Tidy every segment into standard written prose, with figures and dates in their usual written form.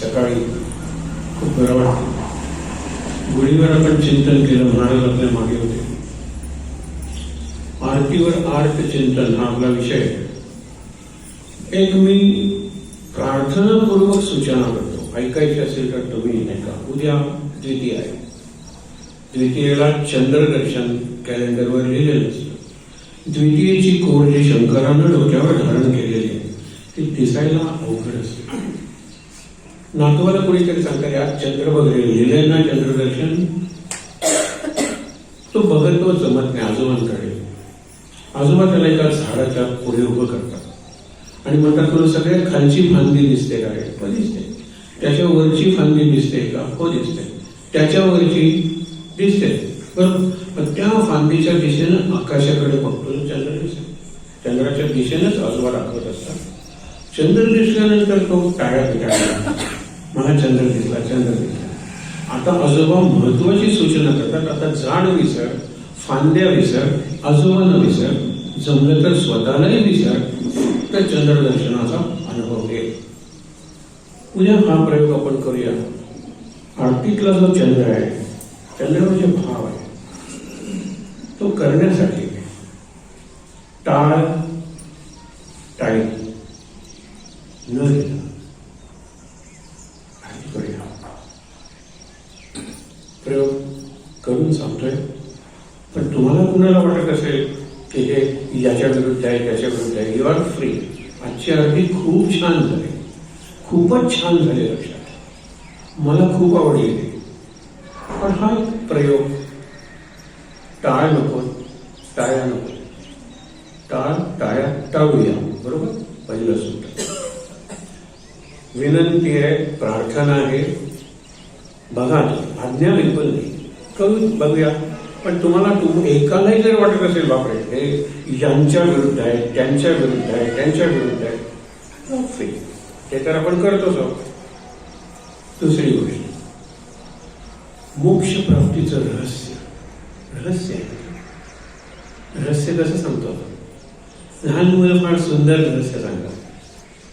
सकाळी खूप बरं वाटतं. गुढीवर आपण चिंतन केलं, महाराज आपल्या मागे होते. आरतीवर आर्त चिंतन हा आपला विषय. एक मी प्रार्थनापूर्वक सूचना करतो, ऐकायची असेल तर तुम्ही ऐका. उद्या द्वितीय आहे. द्वितीयेला चंद्रदर्शन कॅलेंडरवर लिहिलेलं असतं. द्वितीयेची कोर जी शंकरानं डोक्यावर धारण केलेली आहे ती दिसायला अवघड असते. नातवाला कोणीतरी सांगतात आज चंद्र वगैरे लिहिलंय ना चंद्रदर्शन, तो बघत तो जमत नाही. आजोबांकडे आजोबा त्याला एका झाडाच्या पुढे उभं करतात आणि म्हणतात तुला सगळ्यात खालची फांदी दिसते का? हो दिसते. त्याच्या वरची फांदी दिसते का? हो दिसते. त्याच्यावरची दिसते. पण त्या फांदीच्या दिशेनं आकाशाकडे बघतो चंद्र दिसतो. चंद्राच्या दिशेनंच आजोबा दाखवत असतात. चंद्र दिसल्यानंतर तो टाळ्या पिटाळला, मला चंद्र दिसला, चंद्र दिसला. आता आजोबा महत्वाची सूचना करतात, आता झाड विसर, फांद्या विसर, आजोबांना विसर, जमलं तर स्वतःलाही विसर, तर चंद्रदर्शनाचा अनुभव घे. उद्या हा प्रयोग आपण करूया. आरतीतला जो चंद्र आहे, चंद्राचे भाव आहे, तो करण्यासाठी टाळ टाळी न घेता आरती करूया. प्रयोग करून सांगतोय. पण तुम्हाला कुणाला वाटत असेल की हे याच्या विरुद्ध आहे, त्याच्या विरुद्ध आहे, यू आर फ्री. आजची आरती खूप छान झाली, खूपच छान झाली. लक्षात मला खूप आवडली. पण हा प्रयोग टाळ नको, टाळ्या नको, टाळ टाळ्या टाळूया. बरोबर. पहिलं सूत्र विनंती आहे, प्रार्थना आहे. बघा आज्ञा बिलकुल नाही, करून बघूया. पण तुम्हाला एकालाही जर वाटत असेल बापरे हे यांच्या विरुद्ध आहे, त्यांच्या विरुद्ध आहे, त्यांच्या विरुद्ध आहे, फ्री. ते तर आपण करतोच आहोत. दुसरी गोष्ट, मोक्ष प्राप्तीचं रहस्य. रहस्य रहस्य कसं सांगतो? लहान मुलं फार सुंदर रहस्य सांगतात.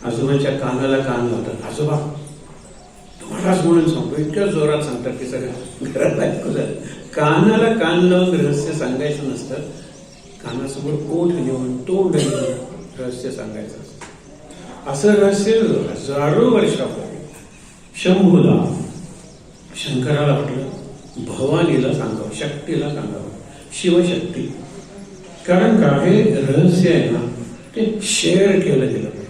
आजोबांच्या कानाला कान लावतात. आजोबा तुम्हालाच म्हणून सांगतो, इतक्या जोरात सांगतात की सगळं घरात ऐकू झालं. कानाला कान लावून रहस्य सांगायचं नसतं. कानासमोर ओठ नेऊन तोंड नेऊन रहस्य सांगायचं असतं. असं रहस्य हजारो वर्षापूर्वी शंभूला, शंकराला वाटलं भवानीला सांगावं, शक्तीला सांगावं, शिवशक्ती. कारण का हे रहस्य आहे ना, ते शेअर केलं गेलं पाहिजे.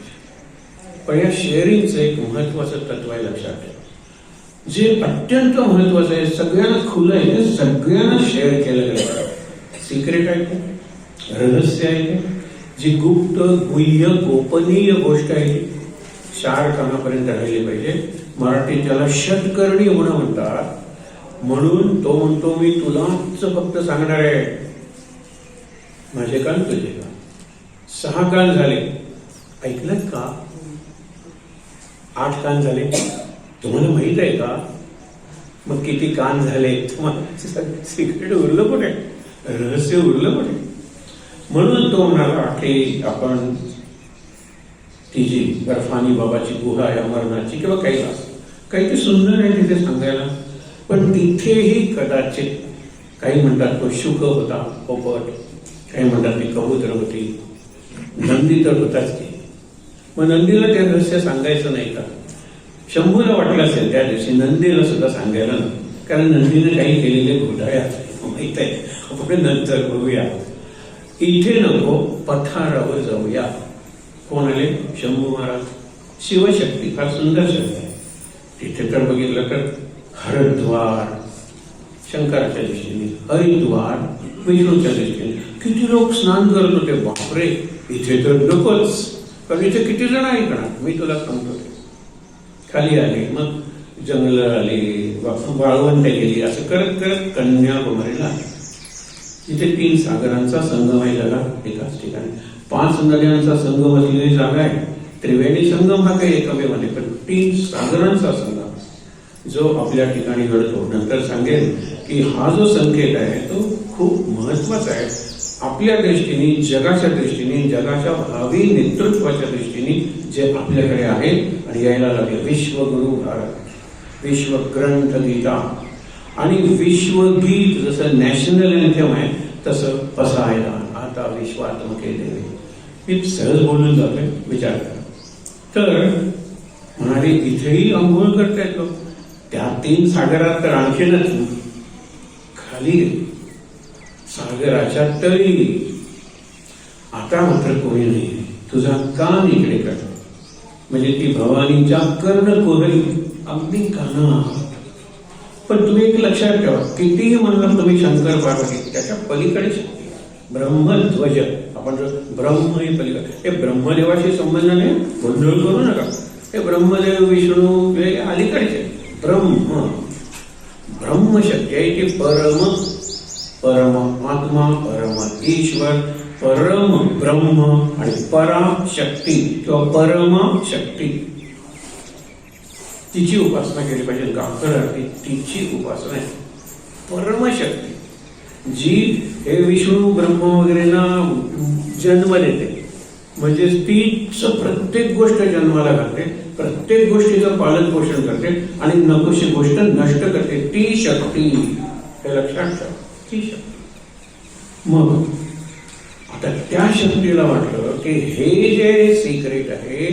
पण या शेअरिंगचं एक महत्वाचं तत्व आहे लक्षात ठेवा. जे अत्यंत महत्वाचं आहे, सगळ्यांना खुलं आहे, ते सगळ्यांना शेअर केलं गेलं पाहिजे. सिक्रेट आहे ते, रहस्य आहे ते, जी गुप्त गुह्य गोपनीय गोष्ट आहे ती चार कानापर्यंत राहिली पाहिजे. मराठीत त्याला षटकर्णी होणं म्हणतात. म्हणून तो म्हणतो मी तुलाच फक्त सांगणार आहे. माझे कान तुझे कान, 6 कान झाले. ऐकलं का? 8 कान झाले. तुम्हाला माहित आहे का मग किती कान झाले? तुम्हाला सिक्रेट उरलं कुठे? रहस्य उरलं कुठे? म्हणून तो म्हणाला की आपण ती जी बर्फानी बाबाची गुहा आहे अमरनाथची किंवा कैलास, काही ते सुंदर आहे तिथे सांगायला. पण तिथेही कदाचित काही म्हणतात तो शुक होता, पोपट, काही म्हणतात ती कबूतर होती, नंदी तर होताच की. मग नंदीला ते रहस्य सांगायचं नाही का? शंभूला वाटलं असेल त्या दिवशी नंदीला सुद्धा सांगायला नाही, कारण नंदीने काही केलेले घोटाळे माहित आहे. आपण नंतर बघूया. इथे नको, पठारावर जाऊया. कोण आले? शंभू महाराज. शिवशक्ती फार सुंदर शब्द आहे. तिथे तर बघितलं तर हरिद्वार शंकराच्या दृष्टीने, हरिद्वार विष्णूच्या दृष्टीने. किती लोक स्नान करत होते. बापरे, इथे तर नकोच, पण इथे किती जण ऐकणार? मी तुला सांगतो. खाली आले, मग जंगल आले, वाळवंट गेली, असं करत करत कन्याकुमारीला. इथे 3 सागरांचा संगम आहे जगा एकाच ठिकाणी. 5 नद्यांचा संगम असलेली जागा आहे. त्रिवेणी संगम हा काही एकमेव नाही, पण 3 सागरांचा संगम जो आपल्या ठिकाणी घडतो. नंतर सांगेल की हा जो संकेत आहे तो खूप महत्वाचा आहे. आपल्या दृष्टीने, जगाच्या दृष्टीने, जगाच्या भावी नेतृत्वाच्या दृष्टीने जे आपल्याकडे आहे आणि यायला लागले विश्वगुरु भारत, विश्व ग्रंथ गीता आणि विश्वगीत जसं नॅशनल अँथेम आहे तसं पसायला आता विश्वात्मके देवे. मी सहज बोलून जातोय, विचार करा. तर म्हणाले इथेही अंघोळ करतायत लोक, त्या 3 सागरात तर आणखीनच खाली सागराच्या तळी. आता मात्र कोणी नाही, तुझा कान इकडे कर. म्हणजे ती भवानीच्या कर्ण कोहरी अगदी कानात. पण तुम्ही एक लक्षात ठेवा, कितीही म्हणलं तुम्ही शंकर पार्वती, त्याच्या पलीकडे शक्ती ब्रह्मध्वज. आपण ब्रह्म ही पलीकडे, हे ब्रह्मदेवाशी संबंध नाही, गोंधळ करू नका. हे ब्रह्मदेव विष्णू हे अलीकडचे. ब्रह्मशक्ती आहे ती परमात्मा, परम ईश्वर, परम ब्रह्म आणि पराशक्ती किंवा परमशक्ती. तिची उपासना केली पाहिजे. गाकर तिची उपासना आहे परमशक्ती, जी हे विष्णू ब्रह्म वगैरेना जन्म देते. म्हणजे तीच प्रत्येक गोष्ट जन्माला घालते, प्रत्येक गोष्टीचं पालन पोषण करते आणि नकोशी गोष्ट नष्ट करते. ती शक्ती, हे लक्षात ठेवा, ती शक्ती. मग आता त्या शक्तीला वाटलं की हे जे सिक्रेट आहे,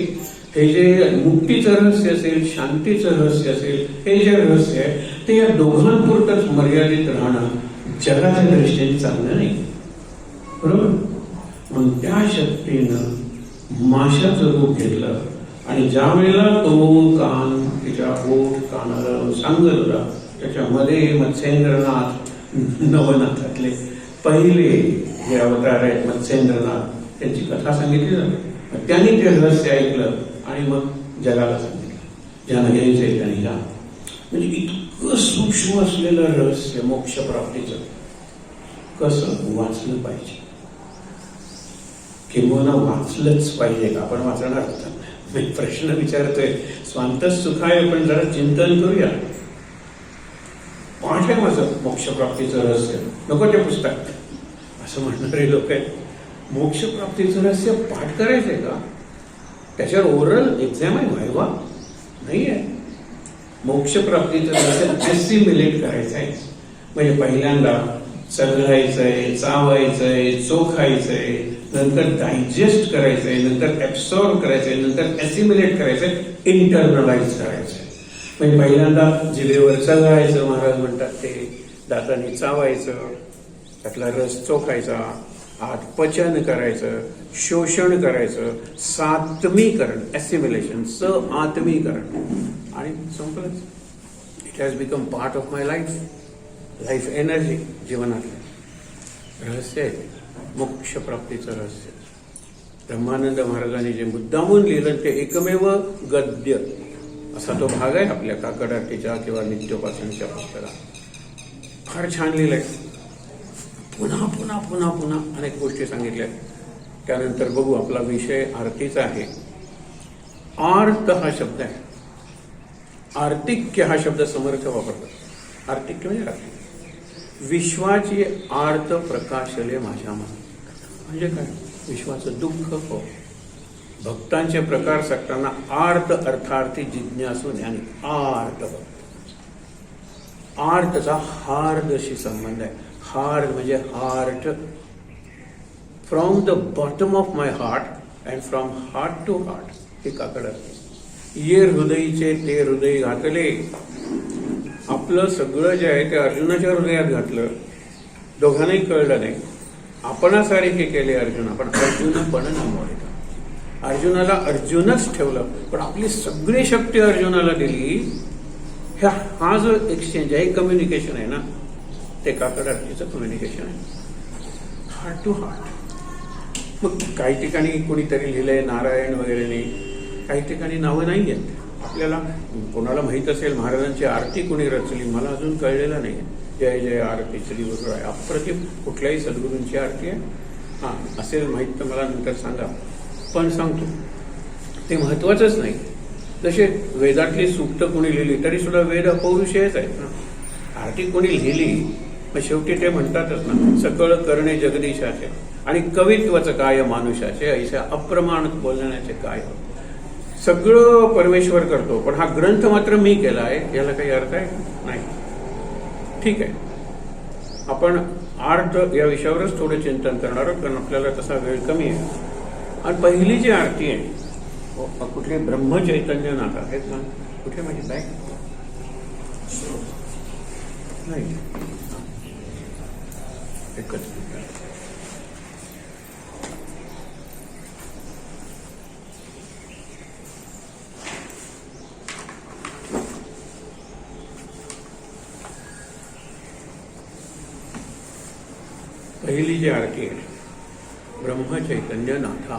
हे जे मुक्तीचं रहस्य असेल, शांतीचं रहस्य असेल, हे जे रहस्य आहे ते या दोघांपुरतच मर्यादित राहणं जगाच्या दृष्टीने चांगलं नाही, बरोबर. मग त्या शक्तीनं माशाचं रूप घेतलं आणि ज्या वेळेला तो कान तिच्या ओठ कानाला सांगत होता, त्याच्यामध्ये मत्स्येंद्रनाथ, नवनाथातले पहिले जे अवतार आहेत मत्स्येंद्रनाथ, त्यांची कथा सांगितली जाते. त्यांनी ते रहस्य ऐकलं आणि मग जगाला सांगितलं, ज्यांना घ्यायचंय त्यांनी घ्या. म्हणजे इतकं सूक्ष्म असलेलं रहस्य मोक्ष प्राप्तीचं कसं वाचलं पाहिजे, किंवा वाचलंच पाहिजे का? आपण वाचणार होता. मी प्रश्न विचारतोय, स्वांतच सुखाय, पण जरा चिंतन करूया. पाठ आहे माझं मोक्षप्राप्तीचं रहस्य, नको ते पुस्तक असं म्हणणारे लोक आहेत. मोक्षप्राप्तीचं रहस्य पाठ करायचंय का? त्याच्यावर ओरल एक्झाम आहे, व्हायवा नाही आहे. मोक्षप्राप्तीचं रहस्य ऍसिम्युलेट करायचं आहे. म्हणजे पहिल्यांदा चघळायचंय, चावायचंय, चोखायचंय, नंतर डायजेस्ट करायचंय, नंतर ऍब्सॉर्ब करायचंय, नंतर ऍसिम्युलेट करायचंय, इंटरनलाइज करायचंय. म्हणजे पहिल्यांदा जिभेवर चघळायचं, महाराज म्हणतात ते, दातांनी चावायचं, त्यातला रस चोखायचा, आत पचन करायचं, शोषण करायचं, सात्मीकरण, ऍसिम्युलेशन, आत्मीकरण, आणि संपलंच. It has become part of my life, life energy, जीवनातलं रहस्य आहे मोक्ष प्राप्तीचं रहस्य. ब्रह्मानंद महाराजांनी जे मुद्दामून लिहिलं ते एकमेव गद्य असा तो भाग आहे आपल्या काकड आरतीच्या किंवा नित्योपासनेच्या पुस्तकात. फार छान लिहिलंय. पुन्हा पुन्हा पुन्हा पुन्हा अनेक गोष्टी सांगितल्या. त्यानंतर बघू, आपला विषय आरतीचा आहे. आर्त हा शब्द आहे. आर्तिक्य हा शब्द समर्थ वापरतात. आर्तिक्य म्हणजे आरती. विश्वाची आर्त प्रकाशले माझ्या मनात. म्हणजे काय? विश्वाचं दुःख हो. भक्तांचे प्रकार सांगताना आर्त अर्थार्थी जिज्ञासू ज्ञानी. आर्त, आर्तचा हार्दशी संबंध आहे. हार्ड म्हणजे heart, from the bottom of my heart and from heart to heart. हे काकड असते. ये हृदयीचे ते हृदय घातले. आपलं सगळं जे आहे ते अर्जुनाच्या हृदयात घातलं. दोघांनाही कळलं नाही. आपणासारखे केले अर्जुन, आपण अर्जुन पण नमवले. अर्जुनाला अर्जुनच ठेवलं, पण आपली सगळी शक्ती अर्जुनाला दिली. हा जो एक्सचेंज आहे, कम्युनिकेशन आहे ना, ते काकड आरतीचं कम्युनिकेशन आहे, हार्ट टू हार्ट. मग काही ठिकाणी कोणीतरी लिहिलंय नारायण वगैरे नाही, काही ठिकाणी नावं नाही आहेत. आपल्याला कोणाला माहीत असेल महाराजांची आरती कोणी रचली, मला अजून कळलेलं नाही. जय जय आरती श्री गुरु आहे, अप्रतिम. कुठल्याही सद्गुरूंची आरती आहे. हां, असेल माहीत तर मला नंतर सांगा, पण सांगतो ते महत्वाचंच नाही. जसे वेदातली सूक्त कोणी लिहिली तरी सुद्धा वेद अपौरुषेयच आहेत ना. आरती कोणी लिहिली मग शेवटी ते म्हणतातच ना, सकळ करणे जगदीशाचे आणि कवित्वाचं काय मानुषाचे, ऐशा अप्रमाण बोलण्याचे काय. सगळं परमेश्वर करतो, पण हा ग्रंथ मात्र मी केला आहे, याला काही अर्थ आहे नाही. ठीक आहे, आपण आर्ट या विषयावरच थोडं चिंतन करणार आहोत, कारण आपल्याला तसा वेळ कमी आहे. आणि पहिली जी आरती आहे कुठली ब्रह्मचैतन्य नाथ आहेत ना, कुठे माझी बॅग नाही, एकच पहिली जी आरती आहे ब्रह्मचैतन्य नाथा.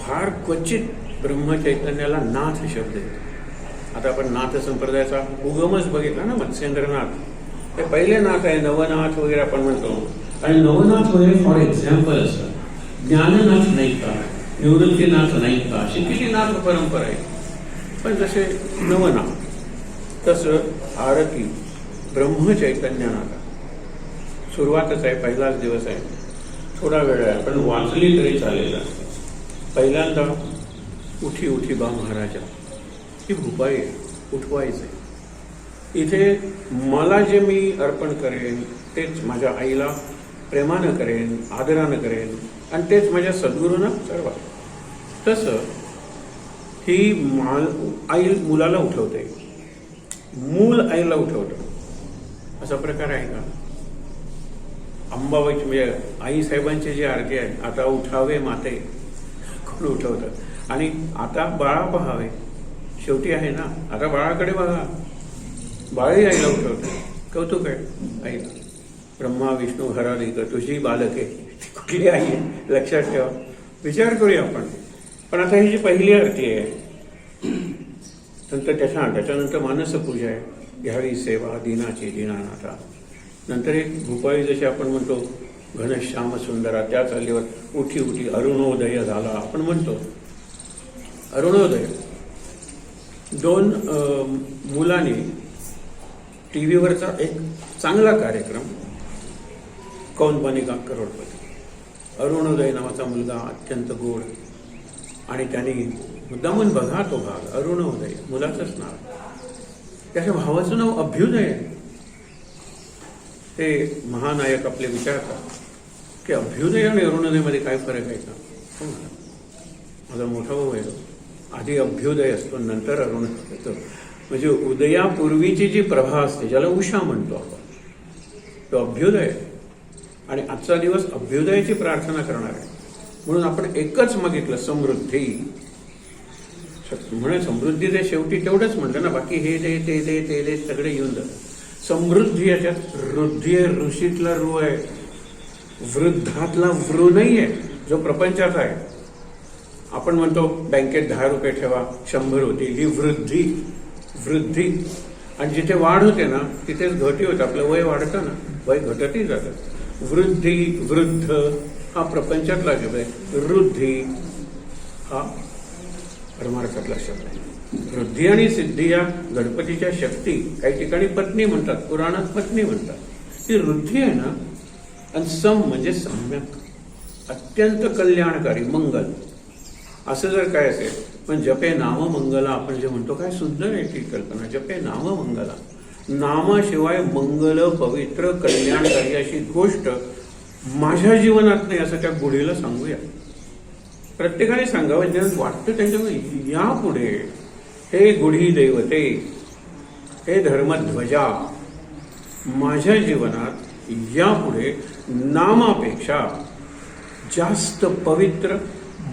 फार क्वचित ब्रह्मचैतन्याला नाथ शब्द येतो. आता आपण नाथ संप्रदायाचा उगमच बघितला ना, मत्स्येंद्रनाथ हे पहिले नाथ आहे. नवनाथ वगैरे आपण म्हणतो, आणि नवनाथ वगैरे फॉर एक्झाम्पल असतात. ज्ञाननाथ नाही का, निवृत्तीनाथ नाही का, अशी किती नाथ परंपरा आहे. पण जसे नवनाथ तसं आरती ब्रह्मचैतन्यनाथ. सुरुवातच आहे, पहिलाच दिवस आहे, थोडा वेळ आहे, पण वाचली तरी चालेल. पहिल्यांदा उठी उठी बा महाराजा, ही भूपाई उठवायचं आहे. इथे मला जे मी अर्पण करेन तेच माझ्या आईला प्रेमानं करेन, आदरानं करेन, आणि तेच माझ्या सद्गुरूंना सर्व. तसं ही आई मुलाला उठवते, मूल आईला उठवतं, असा प्रकार आहे का? अंबाबाईची म्हणजे आई साहेबांची जी आरती आहे, आता उठावे माते, कोण उठवतं? आणि आता बाळा पहावे, शेवटी आहे ना, आता बाळाकडे बघा, बाळही आईला उठवते. कौतुक आहे आईला. ब्रह्मा विष्णू हराधिक तुझी बालके, ती कुठली आई आहे लक्षात ठेवा. विचार करूया आपण. पण आता ही जी पहिली आरती आहे, नंतर त्याच्यानंतर मानसपूजा आहे, घ्यावी सेवा दीनाची दीनानाथा. नंतर एक भूपाळी जशी आपण म्हणतो घनश्याम सुंदरा, त्या चालीवर उठी उठी अरुणोदय झाला आपण म्हणतो. अरुणोदय दोन मुलांनी टीव्हीवरचा एक चांगला कार्यक्रम, कौन बनेगा करोडपती. अरुणोदय नावाचा मुलगा अत्यंत गोड, आणि त्यांनी मुद्दामून बघा तो भाग, अरुणोदय मुलाचंच नाव, त्याच्या भावाचं नाव अभ्युदय. ते महानायक आपले विचारतात की अभ्युदय आणि अरुणोदयमध्ये काय फरक आहे का? माझा मोठा भाऊ आहे, आधी अभ्युदय असतो नंतर अरुणोदय येतो. म्हणजे उदयापूर्वीची जी प्रभा असते, ज्याला उषा म्हणतो आपण, तो अभ्युदय. आणि आजचा दिवस अभ्युदयाची प्रार्थना करणार आहे. म्हणून आपण एकच मागितलं, समृद्धी. म्हणे समृद्धी ते शेवटी तेवढंच म्हणलं ना, बाकी हे दे ते दे ते दे सगळे येऊन जातं. समृद्धी याच्यात वृद्धी आहे, ऋषीतला रू आहे, वृद्धातला वृ नाही आहे जो प्रपंचात आहे. आपण म्हणतो बँकेत 10 रुपये ठेवा 100 होतील, ही वृद्धी. वृद्धी. आणि जिथे वाढ होते ना तिथेच घटी होते. आपलं वय वाढतं ना, वय घटतही जातं. वृद्धी वृद्ध हा प्रपंचातला शब्द आहे, वृद्धी हा परमार्थातला शब्द आहे. वृद्धी आणि सिद्धी या गणपतीच्या शक्ती, काही ठिकाणी पत्नी म्हणतात, पुराणात पत्नी म्हणतात. ती वृद्धी आहे ना. आणि सम म्हणजे सम्यक, अत्यंत कल्याणकारी, मंगल असं जर काय असेल. पण जपे नाम मंगला आपण जे म्हणतो, काय सुंदर आहे ती कल्पना, जपे नाम मंगला. नामाशिवाय मंगल पवित्र कल्याणकारी अशी गोष्ट माझ्या जीवनात नाही, असं त्या गुढीला सांगूया. प्रत्येकाने सांगावं ज्यांना वाटतं त्यांच्याकडे. यापुढे हे गुढी देवते, हे धर्मध्वजा, माझ्या जीवनात यापुढे नामापेक्षा जास्त पवित्र,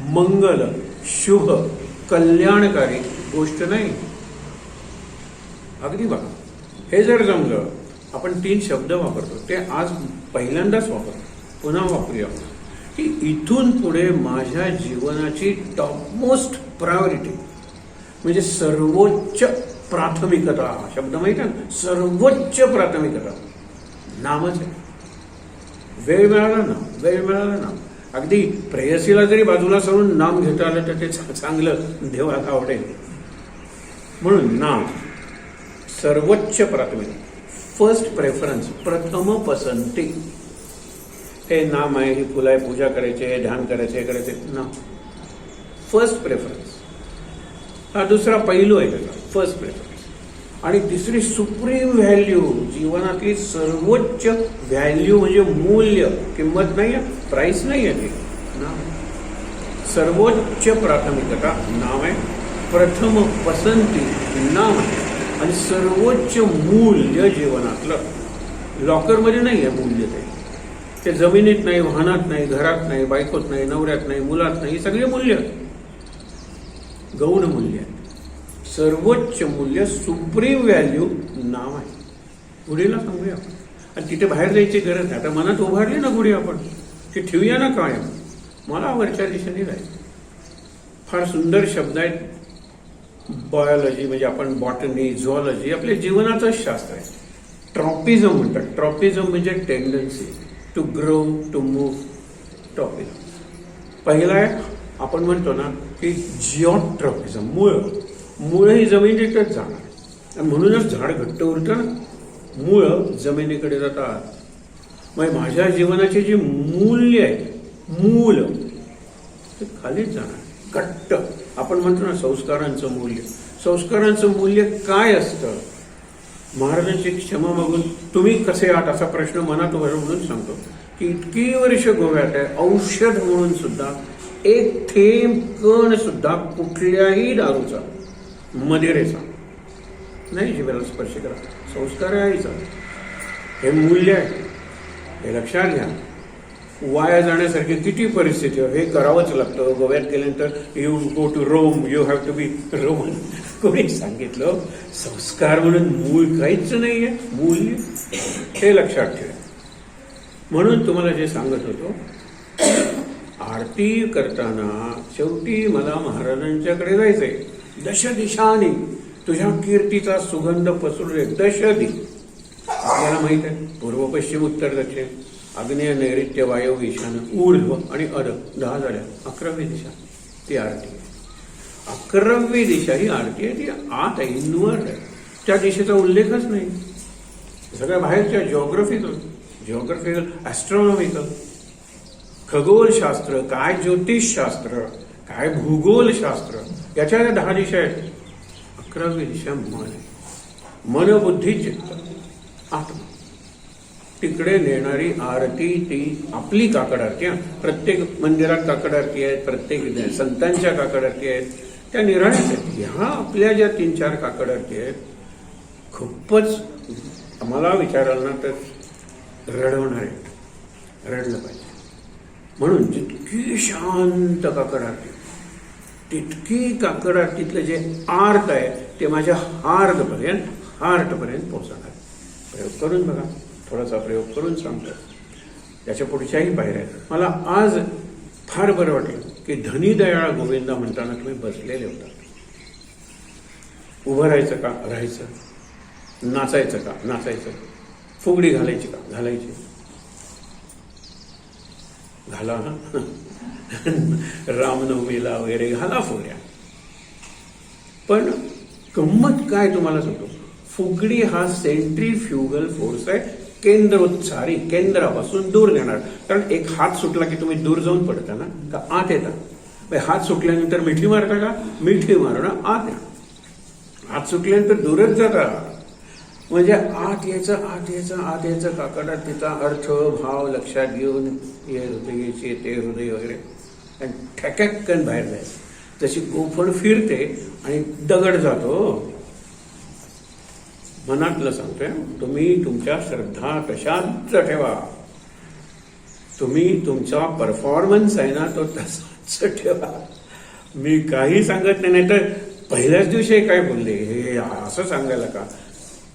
मंगल, शुभ, कल्याणकारी गोष्ट नाही. अगदी बघा, हे जर जमलं, आपण 3 शब्द वापरतो, ते आज पहिल्यांदाच वापरतो, पुन्हा वापरूया की इथून पुढे माझ्या जीवनाची टॉपमोस्ट प्रायोरिटी म्हणजे सर्वोच्च प्राथमिकता. शब्द माहिती आहे ना, सर्वोच्च प्राथमिकता नामच आहे. वेळ मिळाला ना, अगदी प्रेयसीला जरी बाजूला सोडून नाम घेता आलं तर ते चांगलं, देवाला आवडेल. म्हणून नाम सर्वोच्च प्राथमिकता, फर्स्ट प्रेफरन्स, प्रथम पसंती. हे नाम आहे, ही फुलं आहे, पूजा करायची आहे, ध्यान करायचे, हे करायचे ना. फर्स्ट प्रेफरन्स हा दुसरा पैलू आहे त्याचा, फर्स्ट प्रेफरन्स. आणि तिसरी सुप्रीम व्हॅल्यू, जीवनातली सर्वोच्च व्हॅल्यू म्हणजे मूल्य, किंमत नाही आहे, प्राइस नाही आहे, ते नाव. सर्वोच्च प्राथमिकता नाव आहे, प्रथम पसंती नाम आहे, आणि सर्वोच्च मूल्य जीवनातलं लॉकरमध्ये नाही आहे मूल्य. ते जमिनीत नाही, वाहनात नाही, घरात नाही, बायकोत नाही, नवऱ्यात नाही, मुलात नाही, सगळे मूल्य गौण मूल्य आहे. सर्वोच्च मूल्य, सुप्रीम व्हॅल्यू नाम आहे. गुढीला सांगूया आपण, आणि तिथे बाहेर जायची गरज नाही. आता मनात उभारली ना गुढी, आपण ती ठेवूया ना कायम. मला वरच्या दिशेने जायचं. फार सुंदर शब्द आहेत. बायोलॉजी म्हणजे आपण बॉटनी, झुऑलॉजी आपल्या जीवनाचं शास्त्र आहे. ट्रॉपिझम म्हणतात. ट्रॉपिझम म्हणजे tendency to grow, to move. Tropism पहिला आहे, आपण म्हणतो ना की जिओट्रॉपिझम, मूळ ही जमिनीतच जाणार, म्हणूनच झाड घट्ट उरतं ना, मूळ जमिनीकडे जातात. मग माझ्या जीवनाचे जे मूल्य आहे, मूल ते खालीच जाणार घट्ट. आपण म्हणतो ना संस्कारांचं मूल्य. संस्कारांचं मूल्य काय असतं? महाराजांची क्षमा मागून तुम्ही कसे आहात असा प्रश्न मनात उभा म्हणून सांगतो की इतकी वर्ष गोव्यात आहे, औषध म्हणून सुद्धा एक थेंब कण सुद्धा कुठल्याही दारूचा, मदिरेचा नाही जीवाला स्पर्श करा. संस्कार आहे आईचा, हे मूल्य आहे, हे लक्षात घ्या. वाया जाण्यासारखी किती परिस्थिती आहे, हे करावंच लागतं. गोव्यात गेल्यानंतर you go to Rome, you have to be Roman. कोणी सांगितलं? संस्कार म्हणून मूळ काहीच नाहीये, मूल्य हे लक्षात ठेवा. म्हणून तुम्हाला जे सांगत होतो, आरती करताना शेवटी मला महाराजांच्याकडे जायचंय. दश दिशांनी तुझ्या कीर्तीचा सुगंध पसरू दे. दश दिश आपल्याला माहित आहे, पूर्व, पश्चिम, उत्तर, दक्षिण, आग्नेय, नैऋत्य, वायव्य, ईशान्य, ऊर्ध्व आणि अध. 10 झाल्या. 11वी दिशा ती आरती आहे. 11वी दिशा ही आरती आहे, ती आत आहे, इनवर्ड आहे. त्या दिशेचा उल्लेखच नाही. सगळ्या बाहेरच्या जिओग्राफिकल, ॲस्ट्रॉनॉमिकल, खगोलशास्त्र, काय ज्योतिषशास्त्र, काय भूगोलशास्त्र, याच्या 10 दिशा आहेत. 11वी दिशा मन आहे. मन, बुद्धी, चित्त, आत्मा. तिकडे नेणारी आरती ती आपली काकड आरती. प्रत्येक मंदिरात काकड आरती आहेत, प्रत्येक संतांच्या काकड आरती आहेत, त्या निराळ्याच आहेत. ह्या आपल्या ज्या 3-4 काकड आरती आहेत, खूपच आम्हाला विचाराल ना तर रडवणार आहेत, रडलं पाहिजे. म्हणून जितकी शांत काकड आरती, तितकी काकड आरतीतलं जे आर्त आहे ते माझ्या हार्टपर्यंत पोहोचणार. प्रयोग करून बघा, थोडासा प्रयोग करून सांगतो. त्याच्या पुढच्याही पायऱ्या आहेत. मला आज फार बरं वाटलं की धनी दयाळ गोविंदा म्हणताना तुम्ही बसलेले होता. उभं राहायचं का? राहायचं. नाचायचं का? नाचायचं. फुगडी घालायची का? घालायची. घाला. रामनवमीला वगैरे घाला फुगड्या. पण गंमत काय तुम्हाला सांगतो, फुगडी हा सेंट्रीफ्युगल फोर्स आहे, केंद्रोत्सारी, केंद्रापासून दूर नेणार. कारण एक हात सुटला की तुम्ही दूर जाऊन पडता ना, का आत येता. हात सुटल्यानंतर मिठी मारता का? मिठी मारणं आत या. हात सुटल्यानंतर दूरच जाता. म्हणजे आत यायचं काकडात तिचा अर्थ भाव लक्षात घेऊन हे हृदयाचे ते हृदय वगैरे, आणि ठॅकॅक्कन बाहेर जायचं. जशी गोफण फिरते आणि दगड जातो. मनातलं सांगतोय, तुम्ही तुमच्या श्रद्धा तशाच ठेवा. तुम्ही तुमचा परफॉर्मन्स आहे ना तो तसाच ठेवा. मी काही सांगत नाही, तर पहिल्याच दिवशी काय बोलले हे असं सांगायला का?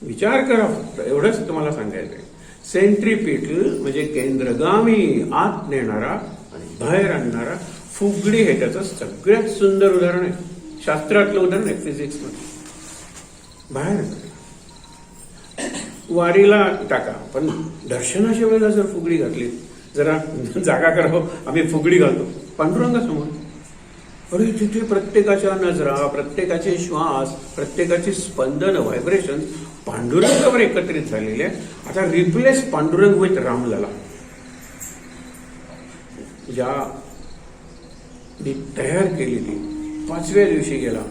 विचार करा. एवढंच तुम्हाला सांगायचं आहे. सेंट्रीपिटल म्हणजे केंद्रगामी, आत नेणारा आणि बाहेर आणणारा. फुगडी हे त्याचं सगळ्यात सुंदर उदाहरण आहे. शास्त्रातलं उदाहरण आहे, फिजिक्समध्ये. बाहेर वारीला टाका, पण दर्शनाच्या वेळेला जर फुगडी घातली, जरा जागा करावं, आम्ही फुगडी घालतो पांडुरंगासमोर. अरे तिथे प्रत्येकाच्या नजरा, प्रत्येकाचे श्वास, प्रत्येकाची स्पंदन, व्हायब्रेशन पांडुरंगावर एकत्रित झालेले आहे. आता रिप्लेस पांडुरंग विथ रामलला. ज्या मी तयार केलेली 5व्या दिवशी गेला,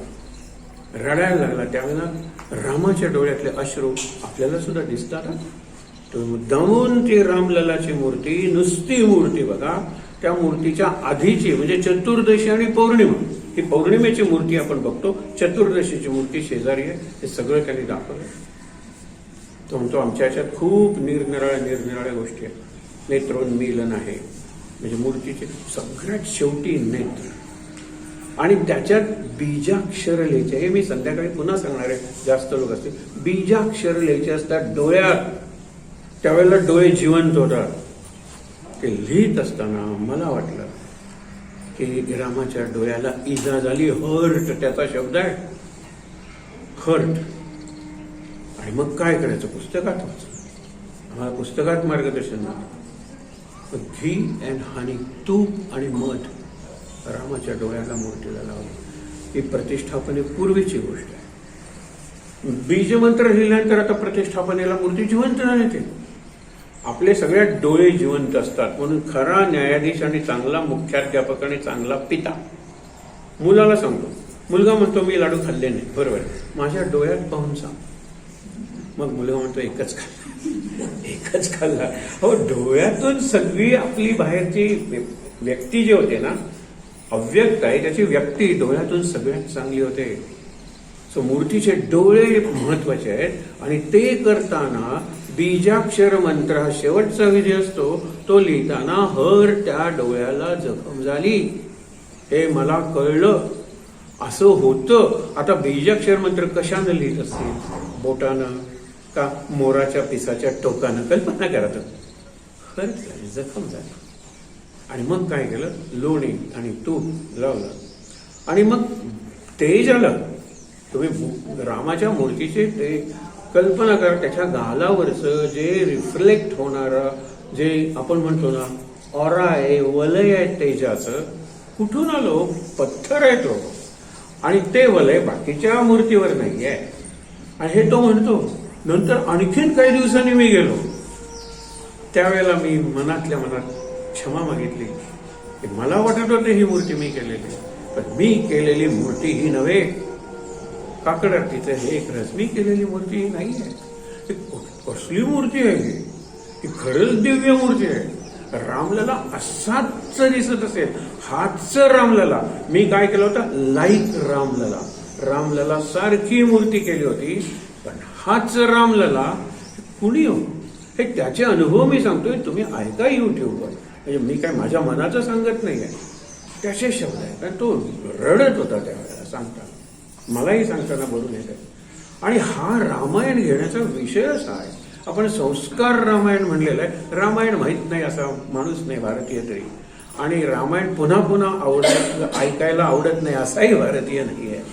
रडायला लागला, त्यावेळेला रामाच्या डोळ्यातले अश्रू आपल्याला सुद्धा दिसतात. तो मुद्दामून ती रामललाची मूर्ती, नुसती मूर्ती बघा, त्या मूर्तीच्या आधीची म्हणजे चतुर्दशी आणि पौर्णिमा, ही पौर्णिमेची मूर्ती आपण बघतो, चतुर्दशीची मूर्ती शेजारी आहे. हे सगळं त्यांनी दाखवलं. तो म्हणतो आमच्या ह्याच्यात खूप निरनिराळ्या गोष्टी आहेत. नेत्रोन्मीलन आहे, म्हणजे मूर्तीचे सगळ्यात शेवटी नेत्र, आणि त्याच्यात बीजाक्षर लिहायचे. हे मी संध्याकाळी पुन्हा सांगणार आहे, जास्त लोक असतील. बीजाक्षर लिहायचे असतात डोळ्यात, त्यावेळेला डोळे जिवंत होतात. ते लिहित असताना मला वाटलं की रामाच्या डोळ्याला इजा झाली. हर्ट त्याचा शब्द आहे, हर्ट. आणि मग काय करायचं? पुस्तकात वाचलं. आम्हाला पुस्तकात मार्गदर्शन झालं. घी अँड हनी, तूप आणि मध रामाच्या डोळ्याला मूर्तीला लावलं. ही प्रतिष्ठापनेपूर्वीची गोष्ट आहे. बीजमंत्र लिहिल्यानंतर आता प्रतिष्ठापनेला मूर्ती जिवंत नाही. ते आपले सगळ्यात डोळे जिवंत असतात. म्हणून खरा न्यायाधीश आणि चांगला मुख्याध्यापक आणि चांगला पिता मुलाला सांगतो. मुलगा म्हणतो मी लाडू खाल्ले नाही, बरोबर, माझ्या डोळ्यात पाहून सांग. मग मुलगा म्हणतो एकच खाल्ला, एकच खाल्ला. हो, डोळ्यातून सगळी आपली बाहेरची व्यक्ती जी होते ना, अव्यक्त आहे त्याची व्यक्ती डोळ्यातून सगळ्यात चांगली होते. सो मूर्तीचे डोळे महत्वाचे आहेत. आणि ते करताना बीजाक्षर मंत्र हा शेवटचा विधी असतो, तो लिहिताना हर त्या डोळ्याला जखम झाली, हे मला कळलं. असं होतं. आता बीजाक्षर मंत्र कशानं लिहित असतील? बोटानं का मोराच्या पिसाच्या टोकानं? कल्पना करा. हर जखम झाली. आणि मग काय केलं? लोणी आणि तूप लावलं आणि मग तेज आलं. तुम्ही रामाच्या मूर्तीचे ते कल्पना करा, त्याच्या गालावरचं जे रिफ्लेक्ट होणारं, जे आपण म्हणतो ना ऑरा आहे, वलय आहे तेजाचं, कुठून आलो? पत्थर आहे तो. आणि ते वलय बाकीच्या मूर्तीवर नाही आहे. आणि हे तो म्हणतो. नंतर आणखीन काही दिवसांनी मी गेलो, त्यावेळेला मी मनातल्या मनात क्षमा मागितली की मला वाटत होते ही मूर्ती मी केलेली, पण मी केलेली मूर्ती ही नव्हे. काकड आरतीचं हे एक रस, मी केलेली मूर्ती ही नाही आहे. कसली मूर्ती आहे ही? खरंच दिव्य मूर्ती आहे. रामलला असाच दिसत असेल, हाच रामलला. मी काय केलं होतं? लाईक रामलला, रामलला सारखी मूर्ती केली होती, पण हाच रामलला कुणी हो? हे त्याचे अनुभव मी सांगतोय, तुम्ही ऐका युट्यूबवर. म्हणजे मी काय माझ्या मनाचं सांगत नाही आहे, त्याचे शब्द आहे. कारण तो रडत होता त्यावेळेला सांगताना, मलाही सांगताना बोलून येत आहे. आणि हा रामायण घेण्याचा विषय असा आहे. आपण संस्कार रामायण म्हणलेलं आहे. रामायण माहीत नाही असा माणूस नाही भारतीय तरी, आणि रामायण पुन्हा पुन्हा ऐकायला आवडत नाही असाही भारतीय नाही आहे.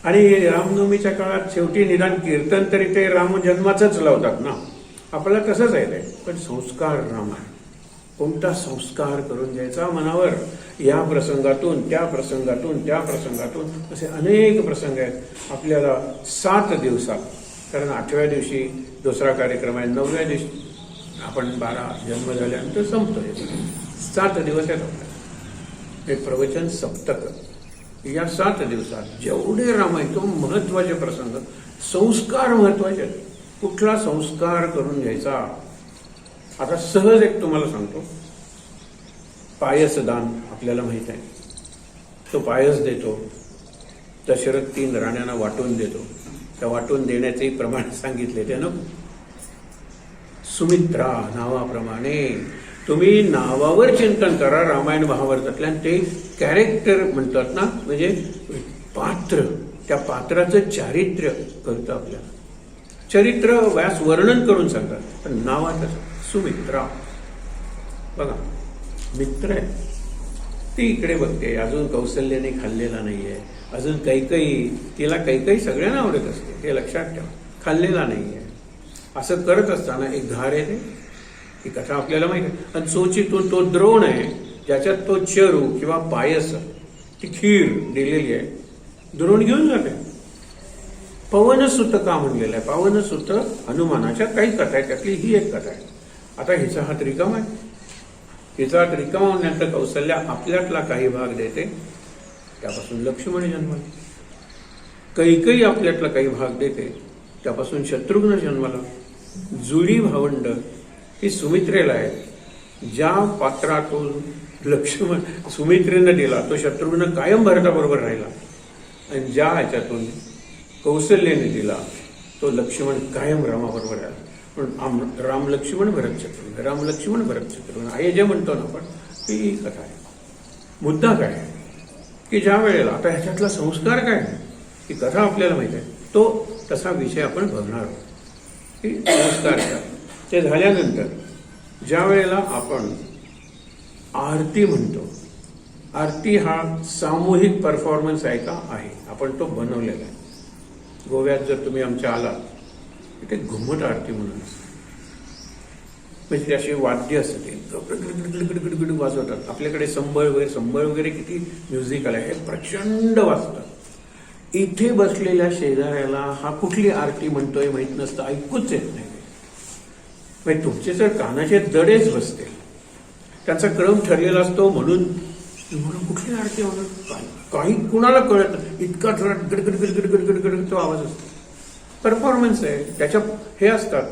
आणि रामनवमीच्या काळात शेवटी निदान कीर्तन तरी ते रामजन्माचंच लावतात ना, आपल्याला तसंच आहे ते. पण संस्कार रामायण, कोणता संस्कार करून द्यायचा मनावर, या प्रसंगातून त्या प्रसंगातून त्या प्रसंगातून, असे अनेक प्रसंग आहेत. आपल्याला 7 दिवसात, कारण 8व्या दिवशी दुसरा कार्यक्रम आहे, 9व्या दिवशी आपण 12 जन्म झाल्यानंतर संपतोय. 7 दिवस आहेत आपल्याला. हे प्रवचन सप्तक. या 7 दिवसात जेवढे रामायण, तो महत्वाचे प्रसंग, संस्कार महत्वाचे आहेत. कुठला संस्कार करून घ्यायचा? आता सहज एक तुम्हाला सांगतो. पायसदान आपल्याला माहित आहे. तो पायस देतो, दशरथ 3 राण्यांना वाटून देतो. त्या वाटून देण्याचे प्रमाण सांगितले त्यानं. सुमित्रा नावाप्रमाणे तुम्ही नावावर चिंतन करा रामायण महाभारतातल्या. ते कॅरेक्टर म्हणतात ना, म्हणजे पात्र, त्या पात्राचं चारित्र्य कळतं आपल्याला. चरित्र व्यास वर्णन करून सांगतात, पण नावातच सुमित्रा बघा, मित्र आहे. ती इकडे बघते, अजून कौशल्याने खाल्लेला नाहीये, अजून कैकई, तिला कैकई सगळ्यांना आवडत असते, हे लक्षात ठेवा, खाल्लेला नाहीये. असं करत असताना एक धार येते. ही कथा आपल्याला माहिती आहे. आणि चोचीतून तो द्रोण आहे, ज्याच्यात तो चरू किंवा पायस ती खीर दिलेली आहे, दुरून घेऊन जाते. पवनसुत का म्हणलेलं आहे? पवनसुत हनुमानाच्या काही कथा आहे, त्यातली ही एक कथा आहे. आता हिचा हात रिकामा आहे. हिचा हात रिकामा होण्यानंतर कौसल्या आपल्यातला काही भाग देते, त्यापासून लक्ष्मण जन्माला. कैकेयी आपल्यातला काही भाग देते, त्यापासून शत्रुघ्न जन्माला. जुळी भावंड ही सुमित्रेला आहे. ज्या पात्रातून लक्ष्मण सुमित्रेनं दिला तो शत्रुघ्न कायम भरताबरोबर राहिला, आणि ज्या ह्याच्यातून कौशल्याने दिला तो लक्ष्मण कायम रामाबरोबर राहिला. म्हणून राम लक्ष्मण भरत शत्रुघ्न, राम लक्ष्मण भरत शत्रुघ्न हे जे म्हणतो ना आपण, ही कथा आहे. मुद्दा काय आहे की ज्या वेळेला आता ह्याच्यातला संस्कार काय आहे ही कथा आपल्याला माहिती आहे, तो तसा विषय आपण बघणार आहोत की संस्कार काय. ते झाल्यानंतर ज्या वेळेला आपण आरती म्हणतो, आरती हा सामूहिक परफॉर्मन्स आहे का? आहे. आपण तो बनवलेला आहे. गोव्यात जर तुम्ही आमच्या आलात तिथे घुमट आरती म्हणून म्हणजे अशी वाद्य असते, गडगड वाजवतात. आपल्याकडे संबळ वगैरे किती म्युझिकल आहे, हे प्रचंड वाजतात. इथे बसलेल्या शेजाऱ्याला हा कुठली आरती म्हणतोय माहित नसतं, ऐकूच येत नाही. म्हणजे तुमचे जर कानाचे दडेच बसते, त्यांचा क्रम ठरलेला असतो, म्हणून कुठली आरती म्हणून काही कुणाला कळत नाही. इतका जोरात गडगड गडगड गडगड गडगड तो आवाज असतो. परफॉर्मन्स आहे, त्याच्या हे असतात,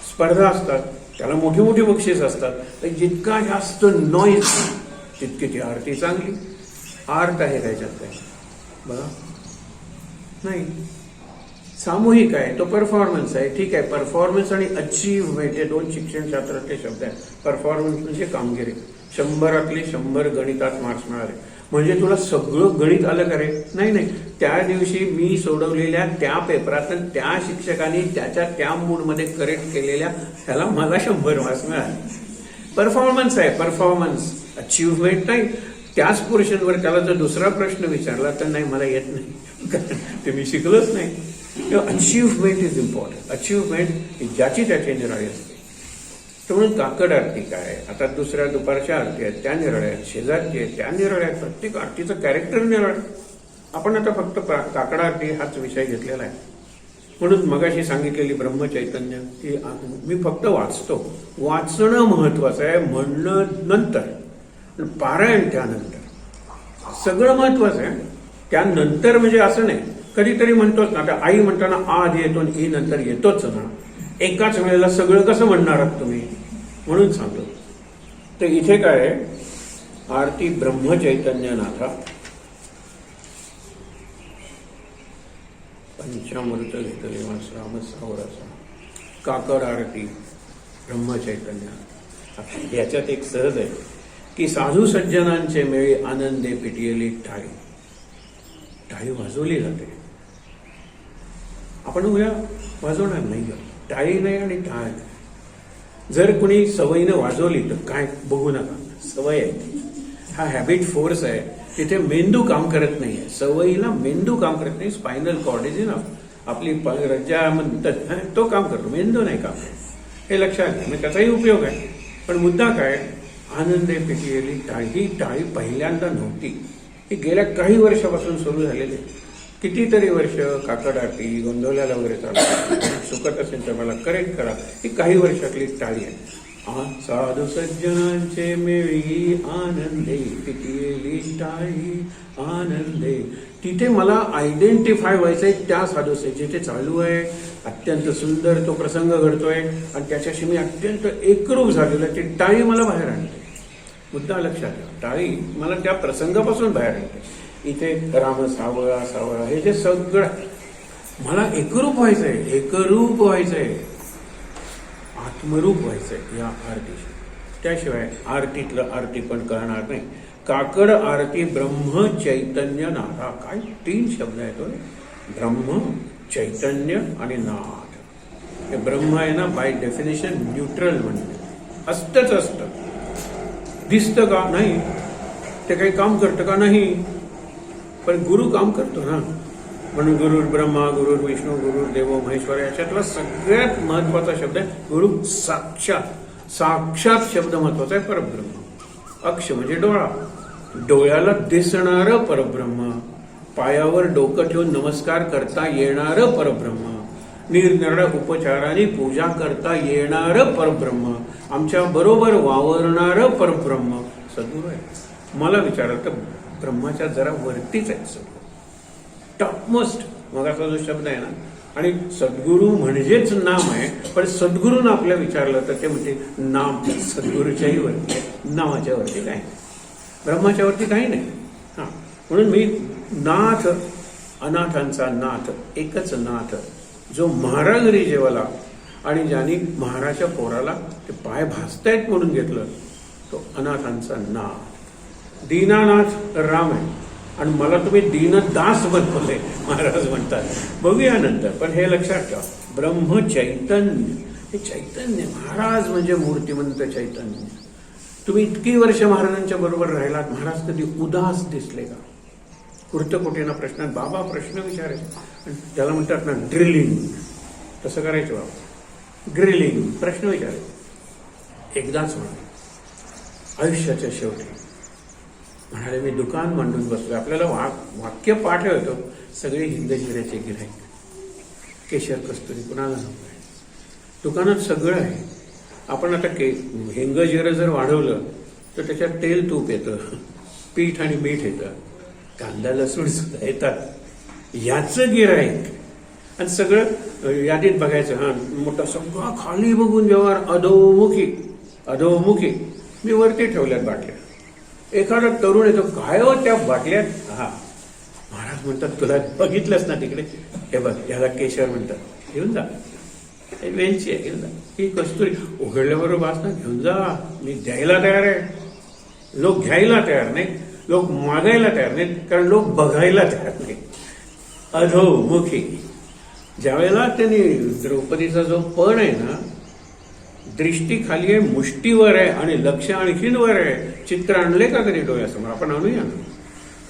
स्पर्धा असतात, त्याला मोठी मोठी बक्षीस असतात. जितका जास्त नॉईज तितकी ती आरती चांगली. आर्ट आहे त्याच्यात काय बघा नाही, सामूहिक आहे, तो परफॉर्मन्स आहे. ठीक आहे, परफॉर्मन्स आणि अचीवमेंट हे दोन शिक्षणशास्त्रातले शब्द आहेत. परफॉर्मन्स म्हणजे कामगिरी. 100 100 गणितात मार्क्स मिळाले म्हणजे तुला सगळं गणित आलं का रे? नाही. त्या दिवशी मी सोडवलेल्या त्या पेपरात त्या शिक्षकाने त्याच्या त्या मूडमध्ये करेक्ट केलेल्या त्याला मला 100 मार्क्स मिळाले. परफॉर्मन्स आहे, परफॉर्मन्स. अचीवमेंट नाही. त्याच पोर्शनवर त्याला जर दुसरा प्रश्न विचारला तर नाही मला येत नाही, ते मी शिकलोच नाही. Achievement is important. अचीवमेंट ज्याची त्याची निराळी असते. म्हणून काकड आरती काय, आता दुसऱ्या दुपारच्या आरती आहेत त्या निराळ्या आहेत, शेजारची आहेत त्या निराळ्या आहेत. प्रत्येक आरतीचं कॅरेक्टर निराळ. आपण आता फक्त काकड आरती हाच विषय घेतलेला आहे. म्हणून मगाशी सांगितलेली ब्रह्मचैतन्य ती मी फक्त वाचतो. वाचणं महत्वाचं आहे, म्हणणं नंतर, पारायण त्यानंतर. सगळं महत्वाचं आहे. त्यानंतर म्हणजे असं नाही, कधीतरी म्हणतोच ना, आता आई म्हणताना आधी येतो आणि ई नंतर येतोच ना. एकाच वेळेला सगळं कसं म्हणणार आहात तुम्ही, म्हणून सांगतो. तर इथे काय आहे, आरती ब्रह्मचैतन्यनाथा, पंचामृत घेतले राम सावरसा, काकड आरती ब्रह्मचैतन्य. याच्यात एक सहज आहे की साधू सज्जनांचे मेळे आनंदे पिटियली टाळी. टाळी वाजवली जाते. आपण उद्या वाजवणार नाही, टाळी नाही आणि टाळ. जर कुणी सवयीनं वाजवली तर काय बघू नका, सवय आहे, हा हॅबिट फोर्स आहे. तिथे मेंदू काम करत नाहीये, सवयीला मेंदू काम करत नाही. स्पायनल कॉर्ड इज इनफ, आपली रज्जा म्हणतात तो काम करतो, मेंदू नाही काम करत. हे लक्षात घ्या, त्याचाही उपयोग आहे. पण मुद्दा काय, आनंदे पिटियली टाळी. ही टाळी पहिल्यांदा नव्हती, ही गेल्या काही वर्षापासून सुरू झालेली. कितीतरी वर्ष काकड आरती गोंधवल्याला वगैरे चालू, चुकत असेल तर मला करेक्ट करा. ही काही वर्षातली टाळी आहे. साधू सज्जनांचे मेळी आनंदे पिटियली टाळी आनंदे. तिथे मला आयडेंटिफाय व्हायचंय त्या साधूचे जिथे चालू आहे, अत्यंत सुंदर तो प्रसंग घडतोय आणि त्याच्याशी मी अत्यंत एकरूप झालेलो आहे. ती टाळी मला बाहेर आणते. मुद्दा लक्षात ठेवा, टाळी मला त्या प्रसंगापासून बाहेर आणते. इथे राम सावळा सावळा हे जे सगळं मला एकरूप व्हायचंय, एकरूप व्हायचंय, आत्मरूप व्हायचंय या आरतीशी. त्याशिवाय आरतीतलं आरती पण करणार नाही. काकड आरती ब्रह्म चैतन्य नाथा. काय 3 शब्द आहेत, ब्रह्म चैतन्य आणि नाथ. हे ब्रह्म आहे ना, बाय डेफिनेशन न्यूट्रल म्हणते, असतंच असतं. दिसतं का? नाही. ते काही काम करतं का? नाही. पण गुरु काम करतो ना. म्हणून गुरुर ब्रह्मा गुरुर विष्णू गुरुर देव महेश्वर, याच्यातला सगळ्यात महत्वाचा शब्द आहे गुरु. साक्षात, साक्षात शब्द महत्वाचा आहे. परब्रह्म. अक्ष म्हणजे डोळा, डोळ्याला दिसणारं परब्रह्म, पायावर डोकं ठेवून नमस्कार करता येणारं परब्रह्म, निरनिराळ्या उपचाराने पूजा करता येणारं परब्रह्म, आमच्या बरोबर वावरणारं परब्रह्म सद्गुरू आहे. मला विचारलं तर ब्रह्माच्या जरा वरतीच आहे सद्गुरू, टॉपमोस्ट. मग असा जो शब्द आहे ना, आणि सद्गुरू म्हणजेच नाम आहे. पण सद्गुरूनं आपल्या विचारलं तर ते म्हणते नाम सद्गुरूच्याही वरती आहे, नामाच्या वरती काय, ब्रह्माच्या वरती काही नाही. हा, म्हणून मी नाथ, अनाथांचा नाथ, एकच नाथ, जो महाराजरी जेवाला आणि ज्यांनी महाराच्या पोराला ते पाय भासतायत म्हणून घेतलं, तो अनाथांचा नाथ. दीनानाथ राम आहे आणि मला तुम्ही दीनदास बनवले महाराज म्हणतात. बघूया नंतर. पण हे लक्षात ठेवा, ब्रह्म चैतन्य, हे चैतन्य, महाराज म्हणजे मूर्तिमंत चैतन्य. तुम्ही इतकी वर्ष महाराजांच्या बरोबर राहिलात, महाराज कधी उदास दिसले का? कृतकोटीना प्रश्नात बाबा प्रश्न विचारायचे, त्याला म्हणतात ना ड्रिलिंग, तसं करायचं बाबा, ड्रिलिंग, प्रश्न विचारायचे. एकदाच म्हणा आयुष्याच्या शेवटी म्हणाले, मी दुकान मांडून बसलो, आपल्याला वाक्य पाठ होतं, सगळे हिंदजिऱ्याचे गिऱ्हाईक, केशर कस्तुरी कुणाला नको आहे, दुकानात सगळं आहे. आपण आता हिंग जिरं जर वाढवलं तर त्याच्यात तेल तूप येतं, पीठ आणि मीठ येतं, कांदा लसूण सुद्धा येतात. याचं गिऱ्हाईक आणि सगळं यादीत बघायचं. हा मोठा सगळं खाली बघून व्यवहार अधोमुखी अधोमुखी. मी वरती ठेवल्यात बाटल्या. एखादा तरुण येतो, काय हो त्या बाटल्यात? हा, महाराज म्हणतात तुला बघितलंच ना तिकडे, हे बघ याला केशर म्हणतात, घेऊन जा, वेलची आहे, घेऊन जा. ही कस्तुरी उघडल्याबरोबर वास ना, घेऊन जा, मी द्यायला तयार आहे. लोक घ्यायला तयार नाही, लोक मागायला तयार नाहीत, कारण लोक बघायला तयार नाही. अधोमुखी. ज्यावेळेला त्यांनी द्रौपदीचा जो पण आहे ना, दृष्टी खाली आहे, मुष्टीवर आहे आणि लक्ष आणखीन वर आहे. चित्र आणले का कधी डोळ्यासमोर? आपण आणूया ना.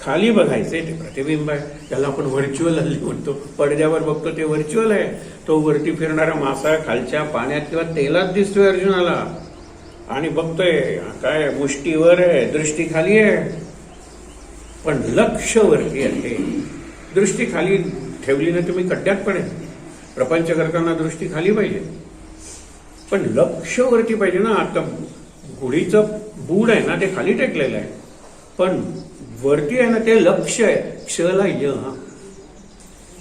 खाली बघायचंय, ते प्रतिबिंब आहे, त्याला आपण व्हर्च्युअल हल्ली म्हणतो. पडद्यावर बघतो ते व्हर्च्युअल आहे. तो वरती फिरणारा मासा खालच्या पाण्यात किंवा तेलात दिसतोय अर्जुनाला, आणि बघतोय काय मुष्टीवर आहे, दृष्टी खाली आहे, पण लक्ष वरती आहे. दृष्टी खाली ठेवली ना तुम्ही खड्ड्यात पडेल. प्रपंच करताना दृष्टी खाली पाहिजे, पण लक्ष वरती पाहिजे ना. आता गुढीचं बूड आहे ना, ते खाली टेकलेलं आहे, पण वरती आहे ना, ते लक्ष आहे. क्षला य. हा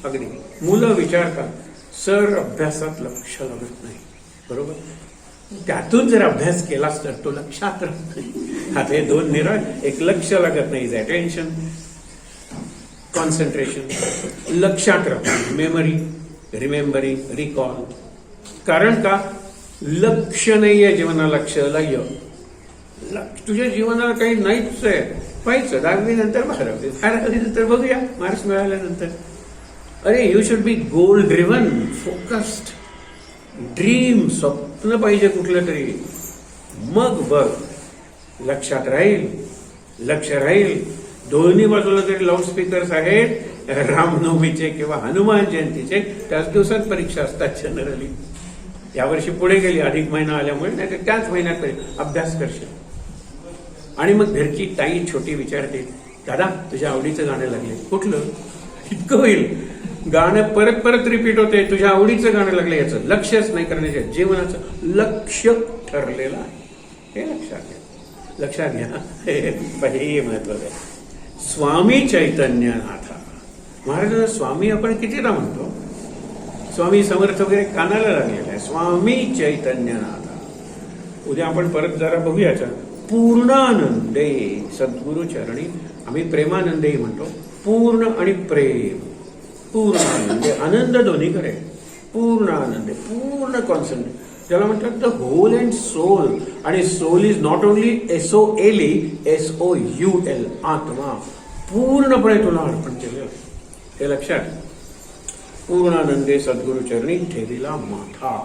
अगदी मुलं विचारतात, सर अभ्यासात लक्ष लागत नाही, बरोबर? त्यातून जर अभ्यास केलास तर तो लक्षात राहत नाही. आता हे दोन निराळ, एक लक्ष लागत नाही, अटेन्शन, कॉन्सन्ट्रेशन, लक्षात राहत, मेमरी, रिमेंबरिंग, रिकॉल. कारण का? लक्ष नाहीये जीवनाला. क्षला य. तुझ्या जीवनाला काही नाहीच आहे. पाहिजे 10वी नंतर 12वी नंतर बघूया, मार्क्स मिळाल्यानंतर. अरे you should be goal driven, focused, dream, स्वप्न पाहिजे कुठलं तरी. मग बघ, लक्षात राहील, लक्ष राहील. दोन्ही बाजूला जरी लाऊडस्पीकर्स आहेत, रामनवमीचे किंवा हनुमान जयंतीचे, त्याच दिवसात परीक्षा असतात जनरली. यावर्षी पुढे गेली, अधिक महिना आल्यामुळे, नाही तर त्याच महिन्यात अभ्यास करशील. आणि मग घरची ताई छोटी विचारते, दादा तुझ्या आवडीचं गाणं लागले, कुठलं? इतकं होईल, गाणं परत परत रिपीट होते, तुझ्या आवडीचं गाणं लागलं, याचं लक्षच नाही करण्याच्या जीवनाचं लक्ष ठरलेलं आहे. हे लक्षात घ्या, लक्षात घ्या. हे महत्वाचं आहे. स्वामी चैतन्यनाथ महाराजांना स्वामी आपण कितीदा म्हणतो? स्वामी समर्थ वगैरे कानाला लागलेला आहे. स्वामी चैतन्यनाथ. उद्या आपण परत जरा बघूयाचा. पूर्णानंदे सद्गुरु चरणी, आम्ही प्रेमानंदेही म्हणतो. पूर्ण आणि प्रेम, पूर्णानंदे, आनंद दोन्ही करे. पूर्णानंदे, पूर्ण कॉन्सन्ट्रेट, त्याला म्हणतात द होल अँड सोल. आणि soul is not only SOL, SOUL, आत्मा. पूर्णपणे तुला अर्पण केलं, हे लक्षात. पूर्णानंदे सद्गुरु चरणी ठेविला माथा.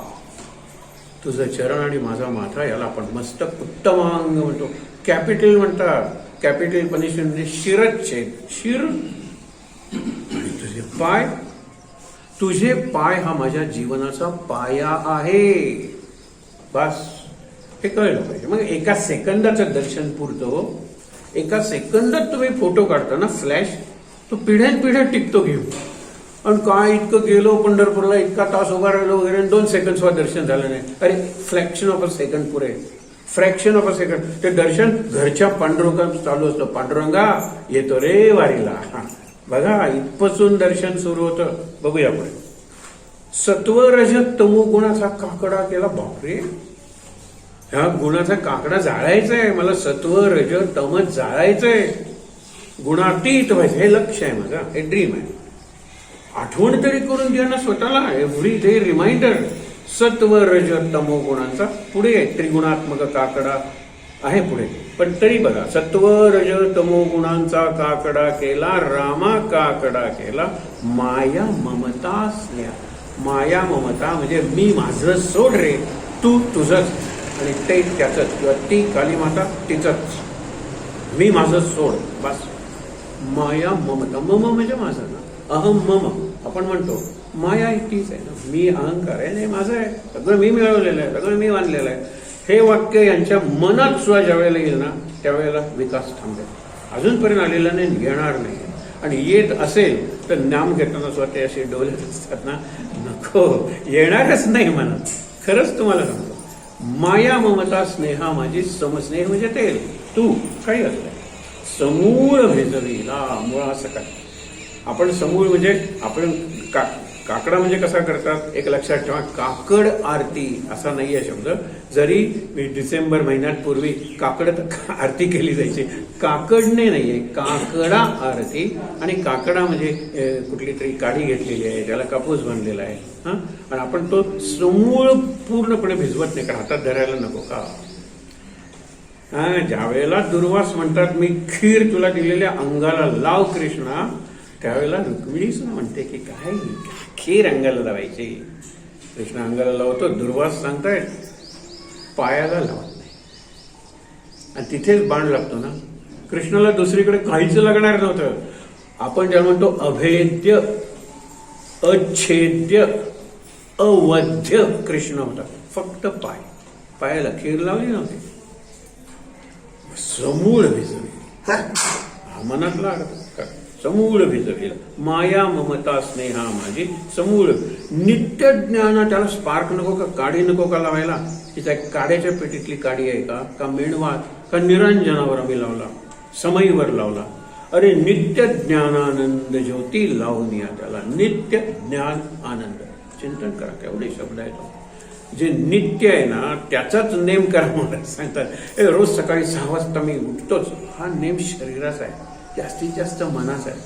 तुझं चरण आणि माझा माथा, याला आपण मस्तक, उत्तमांग म्हणतो. कॅपिटल म्हणतात. कॅपिटल पनिशमेंट म्हणजे शिरच्छेद, शिर. आणि तुझे पाय, तुझे पाय हा माझ्या जीवनाचा पाया आहे. बस हे कळलं पाहिजे. मग एका सेकंदाचं दर्शन पुरतं. एका सेकंदात तुम्ही फोटो काढता ना फ्लॅश, तो पिढ्यानपिढ्या टिकतो घेऊन. आणि काय इतकं गेलो पंढरपूरला, इतका तास उभा राहिलो वगैरे, 2 सेकंड दर्शन झालं नाही. अरे फ्रॅक्शन ऑफ अ सेकंड पुरे, फ्रॅक्शन ऑफ अ सेकंड. ते दर्शन घरच्या पांडुरंगात चालू असतं. पांडुरंगा येतो रे वारीला. बघा इथपासून दर्शन सुरू होतं. बघूया पुढे. सत्व रज तमो गुणाचा काकडा केला. बापरे, ह्या गुणाचा काकडा जाळायचा मला. सत्व रज तमच जाळायचंय, गुणातीत व्हायचं. हे लक्ष आहे माझा, हे ड्रीम आहे. आठवण तरी करून द्या ना स्वतःला, एव्हरी डे रिमाइंडर. सत्व रज तमो गुणांचा पुढे आहे त्रिगुणात्मक काकडा आहे पुढे. पण तरी बघा, सत्व रज तमो गुणांचा काकडा केला, रामा काकडा केला, माया ममता स्नेह. माया ममता म्हणजे मी माझं सोड रे, तू तुझंच, आणि ते त्याचंच, किंवा ती काली माता तिचंच, मी माझं सोड बस. माया ममता, मम म्हणजे माझं ना, अहम मम आपण म्हणतो. माया तीच आहे ना, मी अहंकार आहे, नाही माझं आहे, सगळं मी मिळवलेलं आहे, सगळं मी बांधलेलं आहे. हे वाक्य यांच्या मनात सुद्धा ज्या वेळेला येईल ना, त्यावेळेला विकास थांबेल. अजूनपर्यंत आलेला नाही, येणार नाही. आणि येत असेल तर नाम घेताना स्वतः असे डोले असतात ना, नको, येणारच नाही मनात. खरंच तुम्हाला सांगतो, माया ममता स्नेहा माझी समस्नेह म्हणजे तेल, तू काही असतं समूळ भिजविला. मुळा सकट. आपण समूळ म्हणजे आपण काकडा म्हणजे कसा करतात एक लक्षात ठेवा. काकड आरती असा नाहीये शब्द. जरी डिसेंबर महिन्यात पूर्वी काकड आरती केली जायची, काकडने नाहीये, काकडा आरती. आणि काकडा म्हणजे कुठली तरी काडी घेतलेली आहे, त्याला कापूस बांधलेला आहे. आणि आपण तो समूळ पूर्णपणे भिजवत नाही, कारण हातात धरायला नको का. ज्या वेळेला दुर्वास म्हणतात मी खीर तुला दिलेल्या अंगाला लाव कृष्णा, त्यावेळेला रुक्मिणीच म्हणते की काय खीर अंगाला लावायची. कृष्ण अंगाला लावतो, दुर्वास सांगतायत पायाला लावत नाही. आणि तिथेच बाण लागतो ना. कृष्णाला दुसरीकडे काहीच लागणार नव्हतं. आपण ज्याला म्हणतो अभेद्य, अच्छेद्य, अवध्य कृष्ण होता. फक्त पायाला खीर लावली नव्हती, समूळ भिजवली. मनातला समूळ भिजविला. माया ममता स्नेहा माझी समूळ. नित्य ज्ञान, त्याला स्पार्क नको का, काडी नको का लावायला. तिचा काड्याच्या पेटीतली काडी आहे का मेणवात, का निरंजनावर आम्ही लावला, समईवर लावला. अरे नित्य ज्ञानानंद ज्योती लावून या त्याला. नित्य ज्ञान आनंद. चिंतन करा, केवढे शब्द आहेत. जे नित्य आहे ना त्याचाच नेम करा मला सांगतात. रोज सकाळी 6 वाजता मी उठतोच, हा नेम शरीराचा आहे, जास्तीत जास्त मनाचा आहे.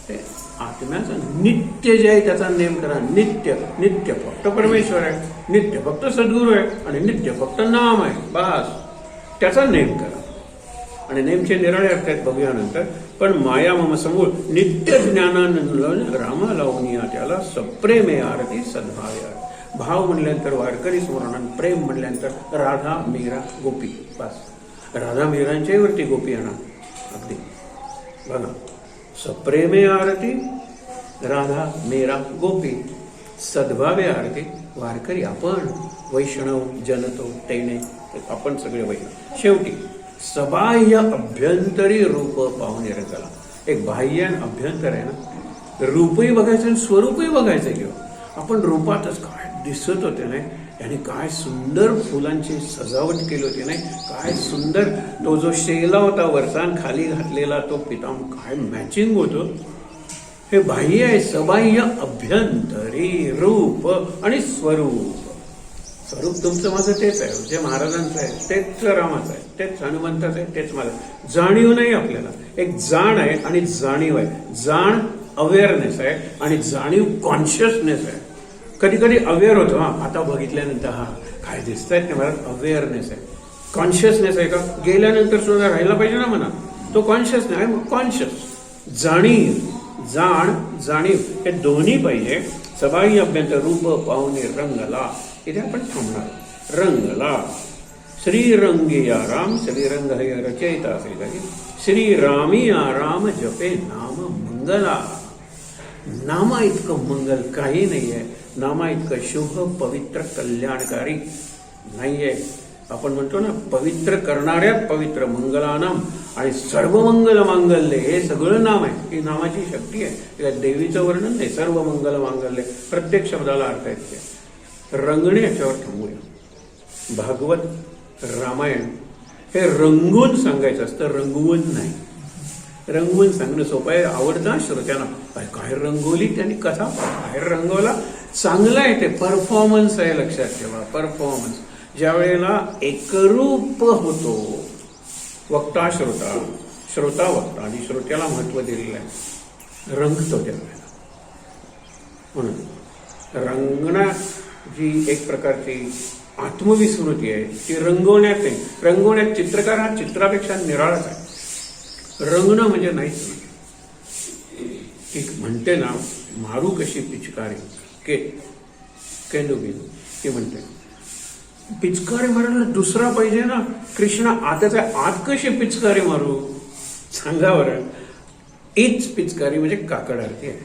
ते आत्म्याचा नित्य जे आहे त्याचा नेम करा. नित्य, नित्य फक्त परमेश्वर आहे, नित्य फक्त सद्गुरू आहे, आणि नित्य फक्त नाम आहे, बस त्याचा नेम करा. आणि नेमचे निराळे अर्थ आहेत, बघूया नंतर. पण माया मम समूळ नित्य ज्ञानानंद रामा लावून या त्याला. सप्रेमे आरती सद्भावे आरती. भाव म्हणल्यानंतर वारकरी स्मरण, प्रेम म्हणल्यानंतर राधा मीरा गोपी, बस राधा मीरांच्याही वरती गोपी येणार अगदी. बघा, सप्रेमे आरती राधा मीरा गोपी, सद्भावे आरती वारकरी आपण, वैष्णव जनतो तेने आपण सगळे वैष्णव. शेवटी सबाह्य अभ्यंतरी रूप पाहून रंगाला. एक बाह्य अभ्यंतर आहे ना, रूपही बघायचं आणि स्वरूपही बघायचं. किंवा आपण रूपातच काय दिसत होते नाही, आणि काय सुंदर फुलांची सजावट केली होती नाही, काय सुंदर तो जो शेला होता वरसान खाली घातलेला तो पितांबर, काय मॅचिंग होतं. हे बाह्य आहे. सबाह्य अभ्यंतरी रूप आणि स्वरूप. स्वरूप तुमचं माझं तेच आहे, जे महाराजांचं आहे तेच रामाचं आहे, तेच हनुमंताचं आहे, तेच माझं. जाणीव नाही आपल्याला, एक जाण आहे आणि जाणीव आहे. जाण अवेअरनेस आहे आणि जाणीव कॉन्शियसनेस आहे. कधी कधी अवेअर होतो, आता बघितल्यानंतर काय दिसतंय ते मला अवेअरनेस आहे. कॉन्शियसनेस आहे का, गेल्यानंतर सुद्धा राहायला पाहिजे ना मनात, तो कॉन्शियस नाही, मग कॉन्शियस. जाणीव, जाण, जाणीव हे दोन्ही पाहिजे. सबाह्य अभ्यंतर रूप पाहुणे रंगला. इथे आपण थांबणार. रंगला श्रीरंगी आराम, श्रीरंग हे रचयिता असेल काही. श्रीरामी आराम जपे नाम मंगला. नामा इतकं मंगल काही नाहीये, नामा इतकं शुभ पवित्र कल्याणकारी नाहीये. आपण म्हणतो ना, पवित्र करणाऱ्या पवित्र मंगलानाम आणि सर्व मंगल मांगल्य, हे सगळं नाम आहे. ही नामाची शक्ती आहे. त्या देवीचं वर्णन नाही. सर्व मंगल मांगल्य, प्रत्येक शब्दाला अर्थ आहे. रंगणे याच्यावर थांबूया. भागवत रामायण हे रंगून सांगायचं असतं, रंगवून नाही. रंगवून सांगणं सोपं आहे, आवडतं श्रोत्यांना. काय रंगवली त्यांनी, कथा बाहेर रंगवला, चांगलं आहे ते. परफॉर्मन्स आहे, लक्षात ठेवा. परफॉर्मन्स ज्या वेळेला एकरूप होतो, वक्ता श्रोता, श्रोता वक्ता, आणि श्रोत्याला महत्व दिलेलं आहे, रंगतो त्यावेळेला. म्हणून रंगणं जी एक प्रकारची आत्मविस्मृती आहे, ती रंगवण्यात नाही. रंगवण्यात चित्रकार हा चित्रापेक्षा निराळाच आहे. रंगणं म्हणजे नाहीच. ती म्हणते ना, मारू कशी पिचकारी केंदुबिंदू, ती म्हणते पिचकारी मारायला दुसरा पाहिजे ना. कृष्ण आताच्या आत कशी पिचकारी मारू, सांगा बरं. हीच पिचकारी म्हणजे काकड आरती आहे.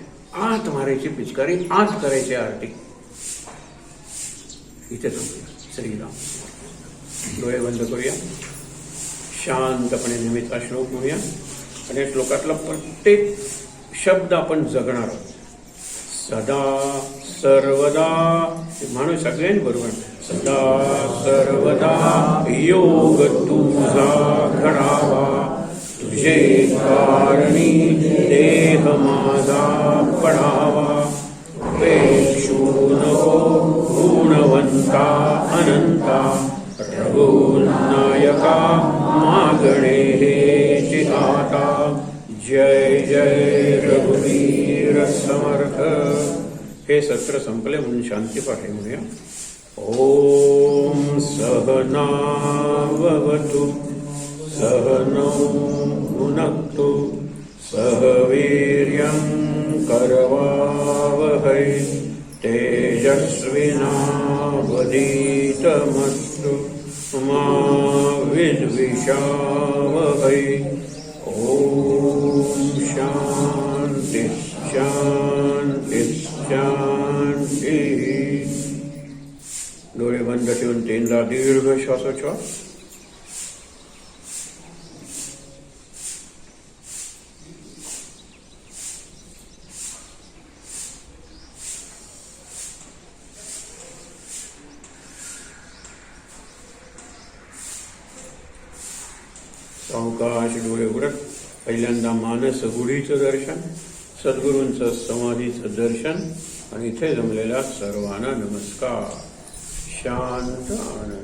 आत मारायची पिचकारी, आत करायची आरती. इथे थांबूया. श्रीराम. डोळे बंद करूया, शांतपणे नेहमीचा श्लोक म्हणूया. आणि या श्लोकातला प्रत्येक शब्द आपण जगणार आहोत. सदा सर्वदा म्हणून सगळ्यांबरोबर. सदा सर्वदा योग तुझा घडावा, तुझे कारणी देह माझा पडावा. पेक्षू नको गुणवंता अनंता, रघुनायका मागणे हे चिताता. जय जय रघुवीर समर्थ. हे सत्र संपले म्हणून शांतीपाठ म्हणूया. ओम सहना भवतु, सहनौ भुनक्तु, सह वीर्यं करवावहै, तेजस्विना वधीतमस्तु मा विद्विषावहै. ओम शांति शांति शांति. डोळे बंद ठेवून 3दा दीर्घ श्वासोच्छ्वास. सावकाश डोळे उघडत. पहिल्यांदा मानस गुढीचं दर्शन, सद्गुरूंचं समाधीचं दर्शन, आणि इथे जमलेल्या सर्वांना नमस्कार. शांत आनंद.